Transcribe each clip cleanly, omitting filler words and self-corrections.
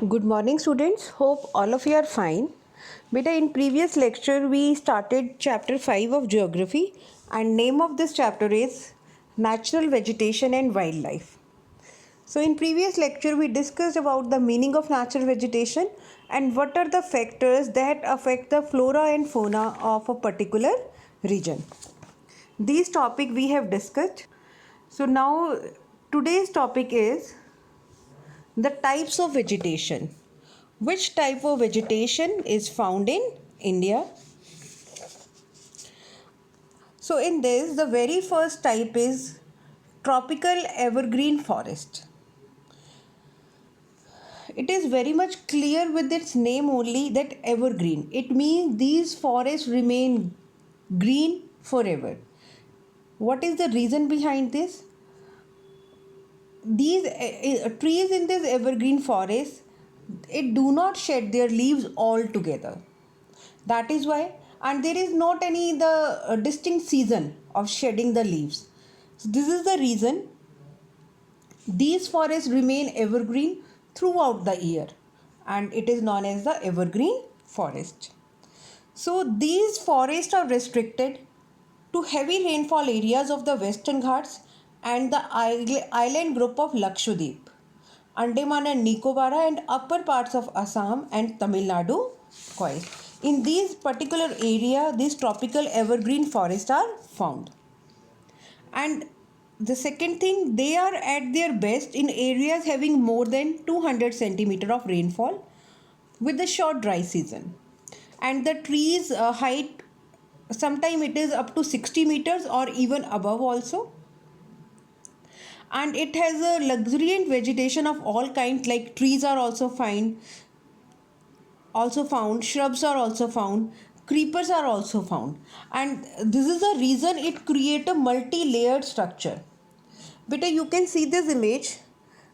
Good morning students. Hope all of you are fine. Beta, in previous lecture we started chapter 5 of geography and name of this chapter is Natural Vegetation and Wildlife. So in previous lecture we discussed about the meaning of natural vegetation and what are the factors that affect the flora and fauna of a particular region. These topic we have discussed. So now today's topic is the types of vegetation. Which type of vegetation is found in India? So in this, the very first type is tropical evergreen forest. It is very much clear with its name only that evergreen. It means these forests remain green forever. What is the reason behind this? These trees in this evergreen forest, it do not shed their leaves altogether. That is why, and there is not any the distinct season of shedding the leaves. So this is the reason these forests remain evergreen throughout the year, and it is known as the evergreen forest. So these forests are restricted to heavy rainfall areas of the Western Ghats and the island group of Lakshadweep, Andaman and Nicobar, and upper parts of Assam and Tamil Nadu coast. In these particular area, these tropical evergreen forests are found. And the second thing, they are at their best in areas having more than 200 centimeter of rainfall with the short dry season. And the trees height, sometime it is up to 60 meters or even above also. And it has a luxuriant vegetation of all kinds, like trees are also found, shrubs are also found, creepers are also found, and this is the reason it create a multi-layered structure. Beta, you can see this image.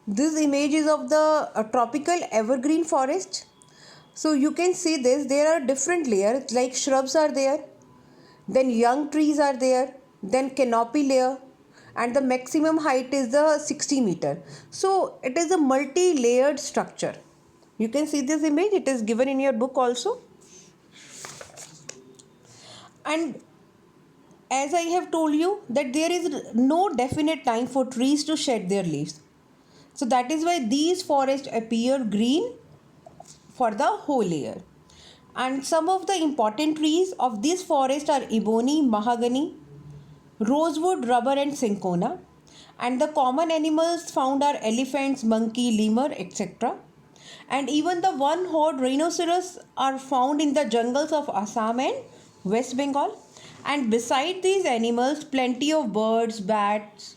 This image is of the tropical evergreen forest. So you can see this, there are different layers, like shrubs are there, then young trees are there, then canopy layer, and the maximum height is the 60 meter. So it is a multi-layered structure. You can see this image, it is given in your book also. And as I have told you that there is no definite time for trees to shed their leaves. So that is why these forests appear green for the whole year. And some of the important trees of this forest are ebony, mahogany, rosewood, rubber and cinchona. And the common animals found are elephants, monkey, lemur, etc. And even the one-horned rhinoceros are found in the jungles of Assam and West Bengal. And beside these animals, plenty of birds, bats,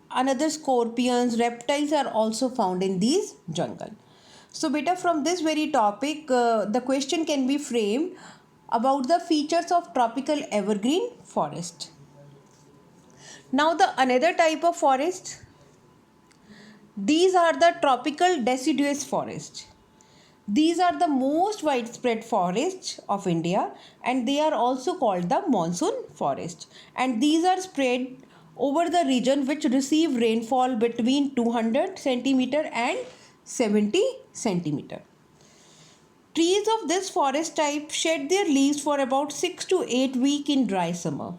another scorpions, reptiles are also found in these jungle. So beta, from this very topic, the question can be framed about the features of tropical evergreen forest. Now the another type of forest, these are the tropical deciduous forest. These are the most widespread forests of India, and they are also called the monsoon forest. And these are spread over the region which receive rainfall between 200 centimeter and 70 centimeter. Trees of this forest type shed their leaves for about 6 to 8 weeks in dry summer.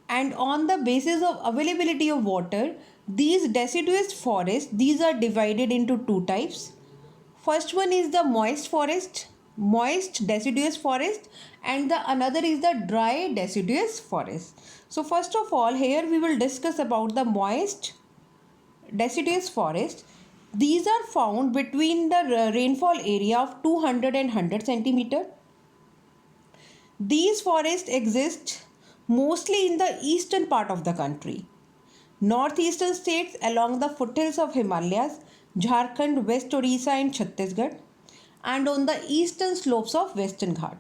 And on the basis of availability of water, these deciduous forests, these are divided into two types. First one is the moist forest, moist deciduous forest, and the another is the dry deciduous forest. So first of all, here we will discuss about the moist deciduous forest. These are found between the rainfall area of 200 and 100 centimeter. These forests exist mostly in the eastern part of the country, northeastern states along the foothills of Himalayas, Jharkhand, West Orissa and Chhattisgarh, and on the eastern slopes of Western Ghat.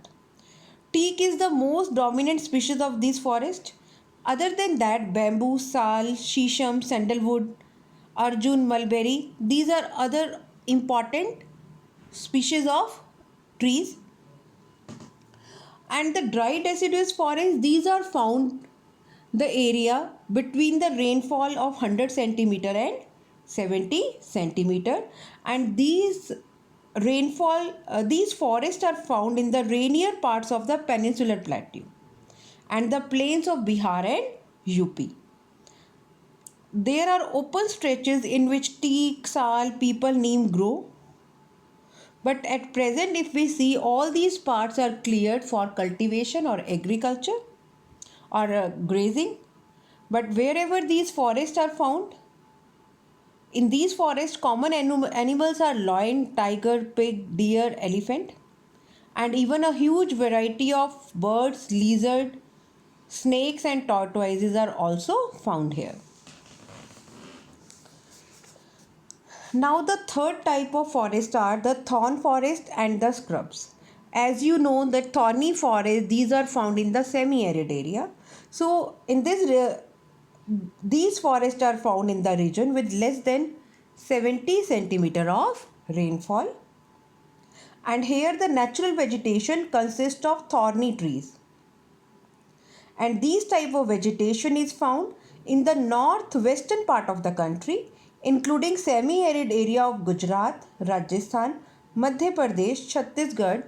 Teak is the most dominant species of these forests. Other than that, bamboo, sal, shisham, sandalwood, Arjun, mulberry, these are other important species of trees. And the dry deciduous forests, these are found the area between the rainfall of 100 centimeter and 70 centimeter, and these forests are found in the rainier parts of the peninsular plateau and the plains of Bihar and UP. There are open stretches in which teak, sal, peepal, neem grow. But at present, if we see, all these parts are cleared for cultivation or agriculture or grazing. But wherever these forests are found, in these forests, common animals are lion, tiger, pig, deer, elephant, and even a huge variety of birds, lizard, snakes, and tortoises are also found here. Now the third type of forest are the thorn forest and the scrubs. As you know, the thorny forest, these are found in the semi-arid area. So in these forests are found in the region with less than 70 centimeter of rainfall. And here the natural vegetation consists of thorny trees. And these type of vegetation is found in the northwestern part of the country, including semi-arid area of Gujarat, Rajasthan, Madhya Pradesh, Chhattisgarh,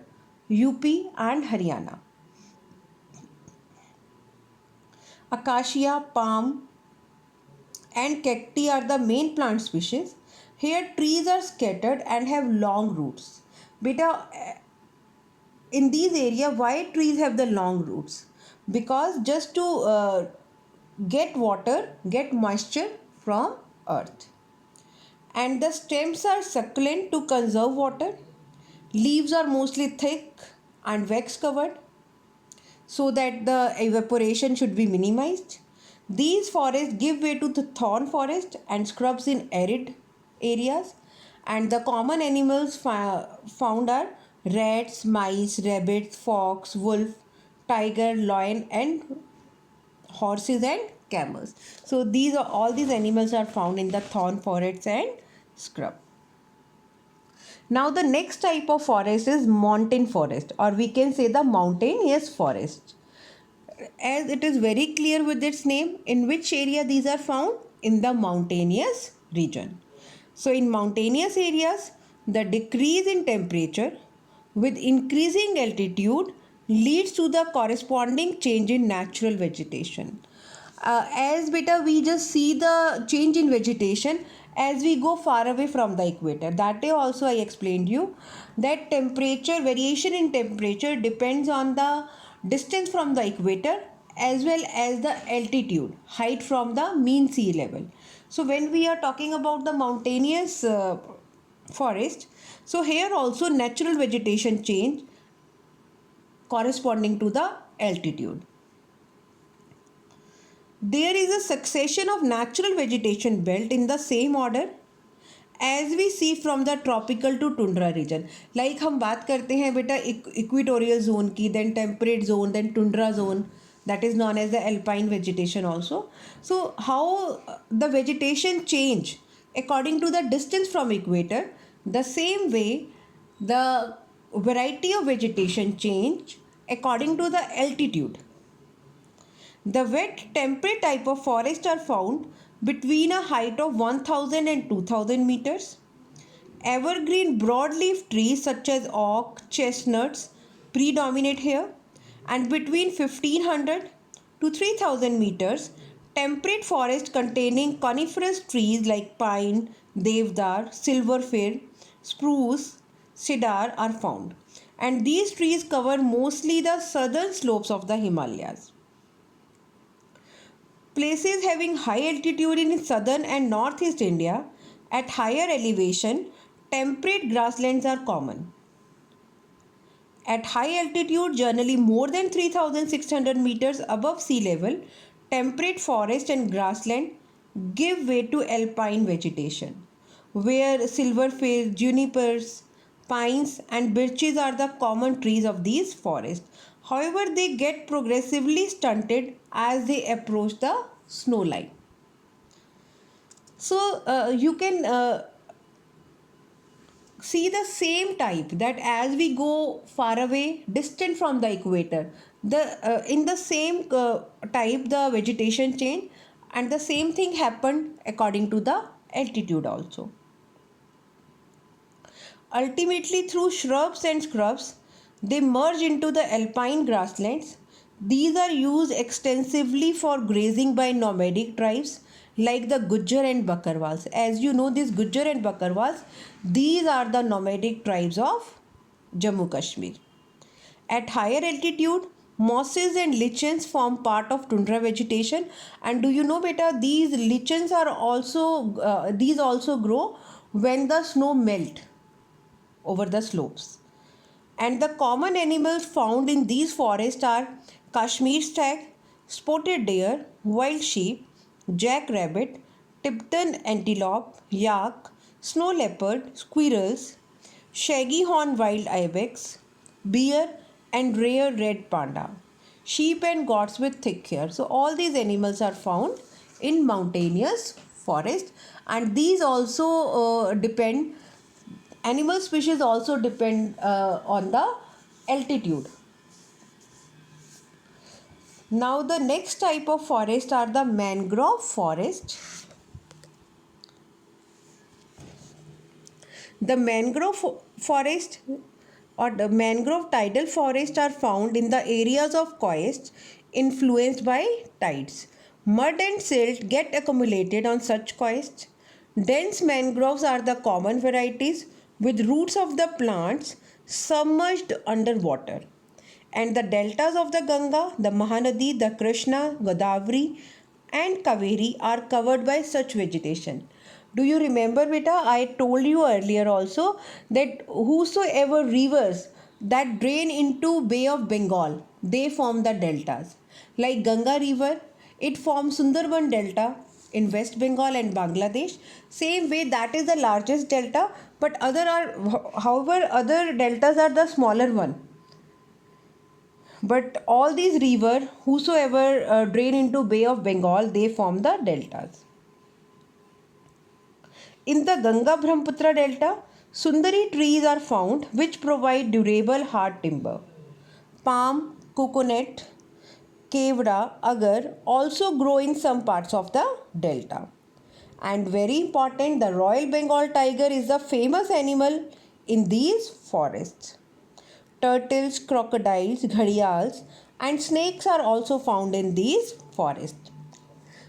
UP and Haryana. Acacia, palm and cacti are the main plant species. Here trees are scattered and have long roots. Beta, in these areas, why trees have the long roots? Because just to get water, get moisture from earth. And the stems are succulent to conserve water. Leaves are mostly thick and wax covered so that the evaporation should be minimized. These forests give way to the thorn forest and scrubs in arid areas, and the common animals found are rats, mice, rabbits, fox, wolf, tiger, lion and horses and camels. So all these animals are found in the thorn forests and scrub. Now the next type of forest is montane forest, or we can say the mountainous forest. As it is very clear with its name, in which area these are found? In the mountainous region. So in mountainous areas, the decrease in temperature with increasing altitude leads to the corresponding change in natural vegetation. As beta we just see the change in vegetation as we go far away from the equator. That day also I explained you that variation in temperature depends on the distance from the equator as well as the altitude, height from the mean sea level. So when we are talking about the mountainous forest, so here also natural vegetation change corresponding to the altitude. There is a succession of natural vegetation belt in the same order as we see from the tropical to tundra region. Like हम बात करते हैं बेटा equatorial zone की, then temperate zone, then tundra zone, that is known as the alpine vegetation also. So how the vegetation change according to the distance from equator, the same way the variety of vegetation change according to the altitude. The wet temperate type of forest are found between a height of 1000 and 2000 meters. Evergreen broadleaf trees such as oak, chestnuts predominate here, and between 1500 to 3000 meters, temperate forest containing coniferous trees like pine, devdar, silver fir, spruce, cedar are found, and these trees cover mostly the southern slopes of the Himalayas. Places having high altitude in southern and northeast India at higher elevation, temperate grasslands are common. At high altitude, generally more than 3600 meters above sea level, temperate forest and grassland give way to alpine vegetation, where silver fir, junipers, pines and birches are the common trees of these forests. However, they get progressively stunted as they approach the snow line. So you can see the same type that as we go far away, distant from the equator, in the same type the vegetation change, and the same thing happened according to the altitude also. Ultimately, through shrubs and scrubs, they merge into the alpine grasslands. These are used extensively for grazing by nomadic tribes like the Gujjar and Bakarwals. As you know, these Gujjar and Bakarwals, these are the nomadic tribes of Jammu Kashmir. At higher altitude, mosses and lichens form part of tundra vegetation. And do you know, beta, these lichens are also these also grow when the snow melt over the slopes. And the common animals found in these forests are Kashmir stag, spotted deer, wild sheep, jackrabbit, Tibetan antelope, yak, snow leopard, squirrels, shaggy horn wild ibex, bear, and rare red panda, sheep and goats with thick hair. So all these animals are found in mountainous forest, and these also depend animal species also depend on the altitude. Now the next type of forest are the mangrove forest. The forest or the mangrove tidal forest are found in the areas of coast influenced by tides. Mud and silt get accumulated on such coasts. Dense mangroves are the common varieties with roots of the plants submerged underwater. And the deltas of the Ganga, the Mahanadi, the Krishna, Godavari, and Kaveri are covered by such vegetation. Do you remember, beta? I told you earlier also that whosoever rivers that drain into Bay of Bengal, they form the deltas. Like Ganga River, it forms Sundarban Delta in West Bengal and Bangladesh. Same way, that is the largest delta, but however, other deltas are the smaller one. But all these rivers, whosoever drain into Bay of Bengal, they form the deltas. In the Ganga Brahmaputra Delta, Sundari trees are found which provide durable hard timber. Palm, coconut, kevra, agar also grow in some parts of the delta. And very important, the Royal Bengal tiger is the famous animal in these forests. Turtles, crocodiles, gharials, and snakes are also found in these forests.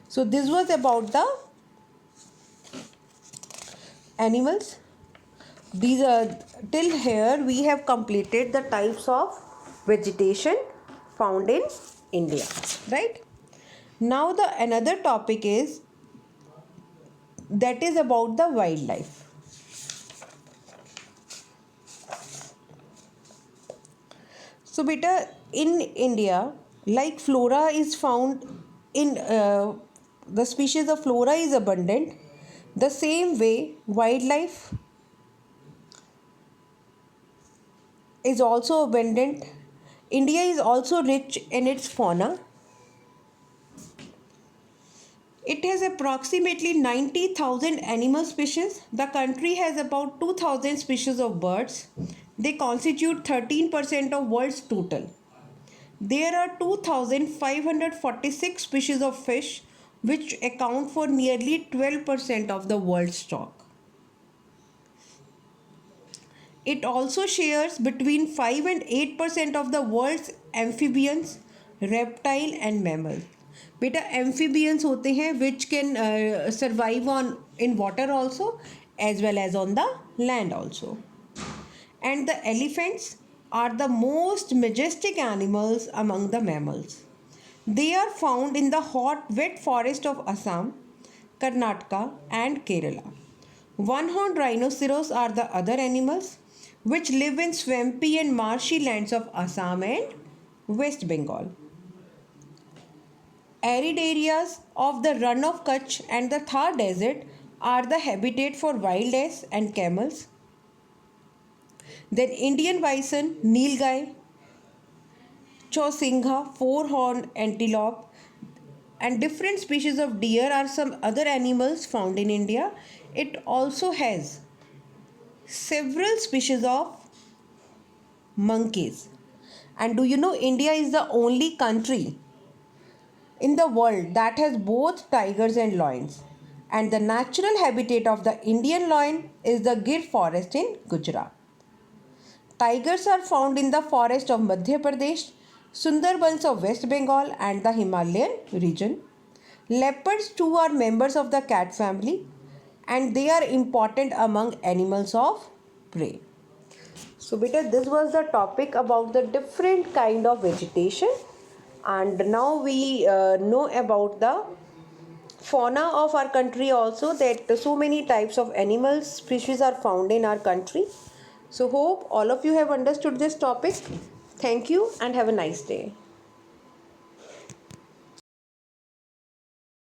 So this was about the animals. These are till here we have completed the types of vegetation found in India, right? Now the another topic is that is about the wildlife. So beta, in India, like flora is found in the species of flora is abundant. The same way wildlife is also abundant. India is also rich in its fauna. It has approximately 90,000 animal species. The country has about 2,000 species of birds. They constitute 13% of world's total. There are 2,546 species of fish which account for nearly 12% of the world's stock. It also shares between 5 and 8% of the world's amphibians, reptile and mammals. Beta, amphibians होते हैं which can survive on in water also as well as on the land also. And the elephants are the most majestic animals among the mammals. They are found in the hot, wet forest of Assam, Karnataka, and Kerala. One-horned rhinoceros are the other animals which live in swampy and marshy lands of Assam and West Bengal. Arid areas of the Run of Kutch and the Thar Desert are the habitat for wild ass and camels. Then Indian bison, nilgai, chosingha, four-horned antelope, and different species of deer are some other animals found in India. It also has several species of monkeys. And do you know India is the only country in the world that has both tigers and lions? and the natural habitat of the Indian lion is the Gir forest in Gujarat. Tigers are found in the forest of Madhya Pradesh, Sundarbans of West Bengal and the Himalayan region. Leopards too are members of the cat family and they are important among animals of prey. So beta, this was the topic about the different kind of vegetation, and now we know about the fauna of our country also, that so many types of animals species are found in our country. So hope all of you have understood this topic. Thank you and have a nice day.